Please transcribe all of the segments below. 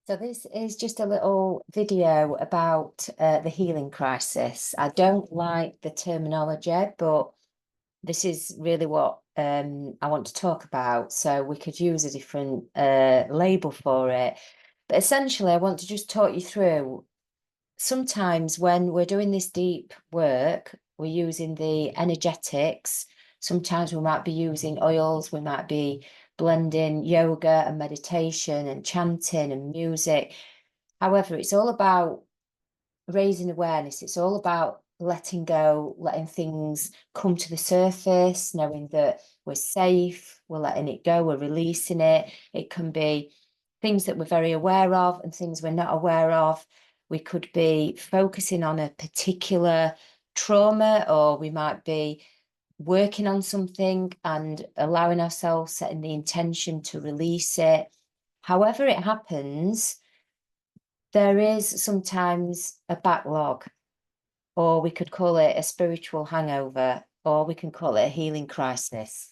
So this is just a little video about the healing crisis. I don't like the terminology, but this is really what I want to talk about. So we could use a different label for it. But essentially, I want to just talk you through sometimes when we're doing this deep work, we're using the energetics. Sometimes we might be using oils, we might be blending yoga and meditation and chanting and music. However, it's all about raising awareness. It's all about letting go, letting things come to the surface, knowing that we're safe, we're letting it go, we're releasing it. It can be things that we're very aware of and things we're not aware of. We could be focusing on a particular trauma, or we might be working on something and allowing ourselves, setting the intention to release it. However, it happens, there is sometimes a backlog, or we could call it a spiritual hangover, or we can call it a healing crisis.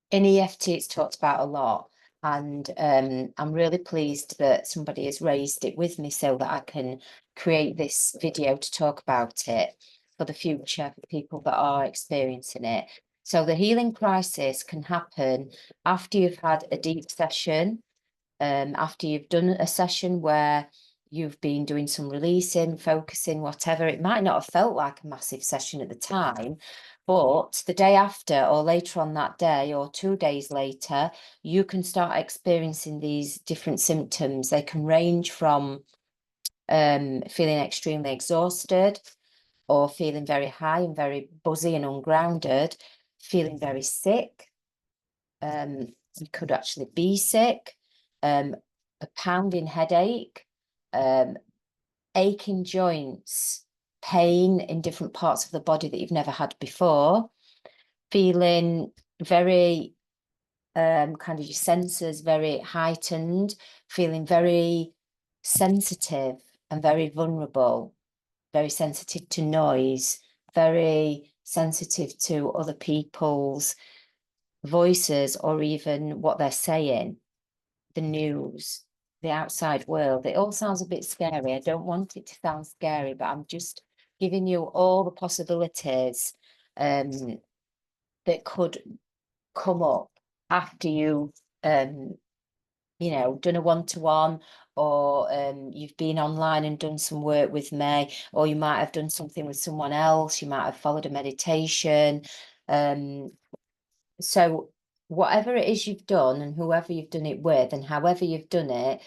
In EFT, it's talked about a lot, and I'm really pleased that somebody has raised it with me so that I can create this video to talk about it for the future for people that are experiencing it. So the healing crisis can happen after you've had a deep session, after you've done a session where you've been doing some releasing, focusing, whatever. It might not have felt like a massive session at the time, but the day after or later on that day or 2 days later, you can start experiencing these different symptoms. They can range from feeling extremely exhausted, or feeling very high and very buzzy and ungrounded, feeling very sick. You could actually be sick, a pounding headache, um, aching joints, pain in different parts of the body that you've never had before, feeling very kind of your senses very heightened, feeling very sensitive and very vulnerable, very sensitive to noise, very sensitive to other people's voices or even what they're saying, the news, the outside world. It all sounds a bit scary. I don't want it to sound scary, but I'm just giving you all the possibilities that could come up after you done a one-to-one, or you've been online and done some work with me, or you might have done something with someone else, you might have followed a meditation. So whatever it is you've done and whoever you've done it with and however you've done it,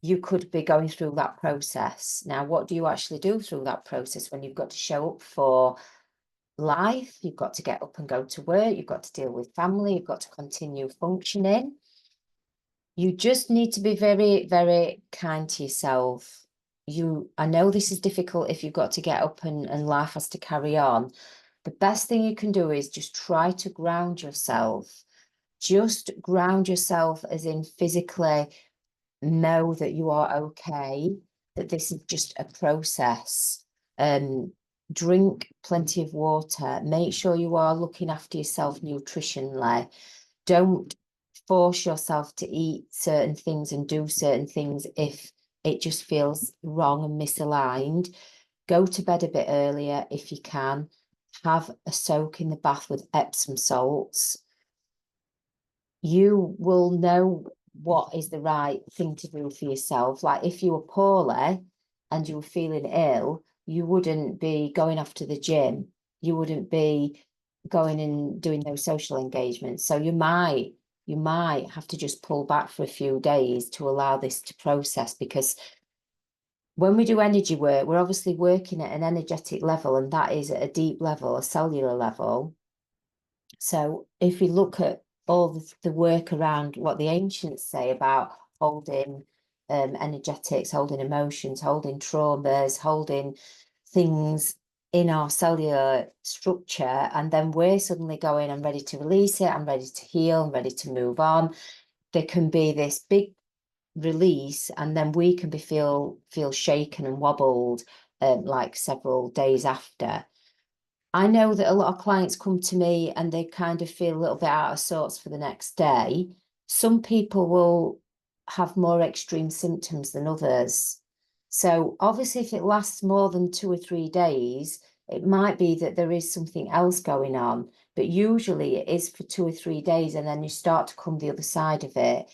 you could be going through that process. Now, what do you actually do through that process when you've got to show up for life? You've got to get up and go to work. You've got to deal with family. You've got to continue functioning. You just need to be very, very kind to yourself. I know this is difficult if you've got to get up and life has to carry on. The best thing you can do is just try to ground yourself. Just ground yourself, as in physically know that you are okay, that this is just a process. Drink plenty of water. Make sure you are looking after yourself nutritionally. Don't force yourself to eat certain things and do certain things if it just feels wrong and misaligned. Go to bed a bit earlier if you can. Have a soak in the bath with Epsom salts. You will know what is the right thing to do for yourself. Like if you were poorly and you were feeling ill, you wouldn't be going off to the gym. You wouldn't be going and doing those social engagements. So you might have to just pull back for a few days to allow this to process, because when we do energy work, we're obviously working at an energetic level, and that is at a deep level, a cellular level. So if we look at all the work around what the ancients say about holding energetics, holding emotions, holding traumas, holding things in our cellular structure, and then we're suddenly going, I'm ready to release it, I'm ready to heal, I'm ready to move on. There can be this big release, and then we can feel shaken and wobbled like several days after. I know that a lot of clients come to me and they kind of feel a little bit out of sorts for the next day. Some people will have more extreme symptoms than others. So obviously, if it lasts more than 2 or 3 days, it might be that there is something else going on, but usually it is for 2 or 3 days, and then you start to come the other side of it.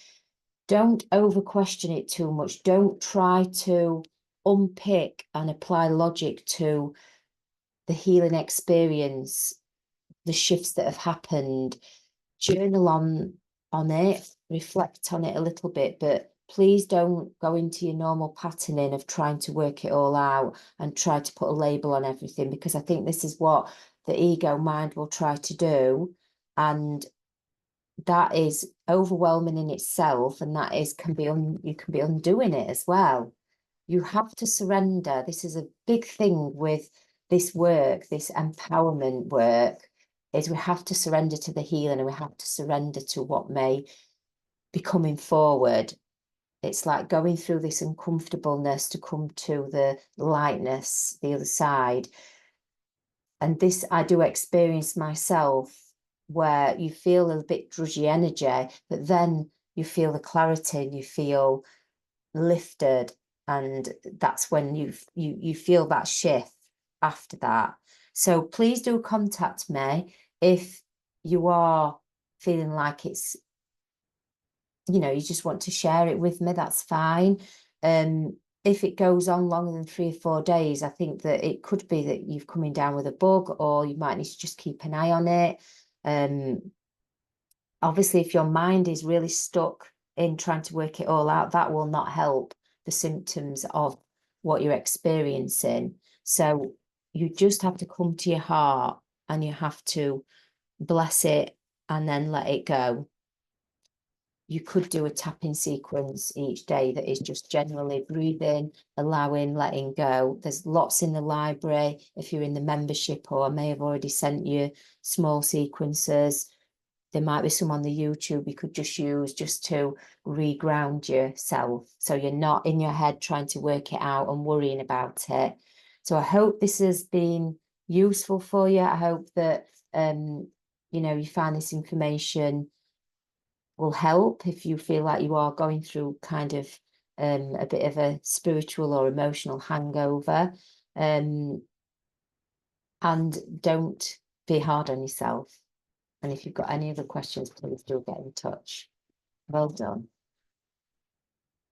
Don't over question it too much. Don't try to unpick and apply logic to the healing experience, the shifts that have happened. Journal on it, reflect on it a little bit, but please don't go into your normal patterning of trying to work it all out and try to put a label on everything, because I think this is what the ego mind will try to do. And that is overwhelming in itself, and that is you can be undoing it as well. You have to surrender. This is a big thing with this work, this empowerment work, is we have to surrender to the healing, and we have to surrender to what may be coming forward. It's like going through this uncomfortableness to come to the lightness, the other side. And this I do experience myself, where you feel a bit drudgy energy, but then you feel the clarity and you feel lifted, and that's when you feel that shift after that. So please do contact me if you are feeling like it's, you just want to share it with me. That's fine. If it goes on longer than 3 or 4 days, I think that it could be that you've coming down with a bug, or you might need to just keep an eye on it. Obviously, if your mind is really stuck in trying to work it all out, that will not help the symptoms of what you're experiencing. So you just have to come to your heart, and you have to bless it and then let it go. You could do a tapping sequence each day that is just generally breathing, allowing, letting go. There's lots in the library if you're in the membership, or I may have already sent you small sequences. There might be some on the YouTube you could just use just to reground yourself, so you're not in your head trying to work it out and worrying about it. So I hope this has been useful for you. I hope that you find this information will help if you feel like you are going through kind of a bit of a spiritual or emotional hangover. And don't be hard on yourself. And if you've got any other questions, please do get in touch. Well done.